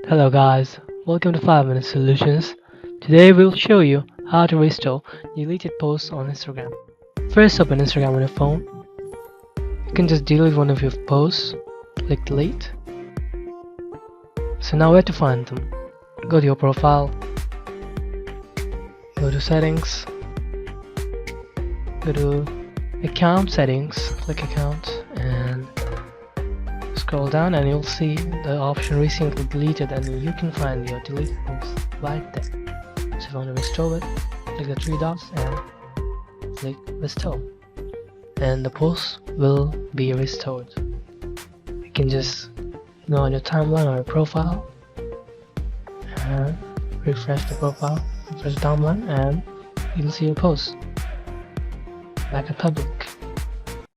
Hello guys, welcome to 5 Minute Solutions. Today we'll show you how to restore deleted posts on Instagram. First, open Instagram on your phone. You can just delete one of your posts, click delete. So now where to find them? Go to your profile, go to settings, go to account settings, click account and scroll down and you'll see the option recently deleted, and you can find your deleted post right there. So if you want to restore it, click the three dots and click restore, and the post will be restored. You can just go on your timeline or your profile and refresh the profile, refresh the timeline, and you can see your post back in public.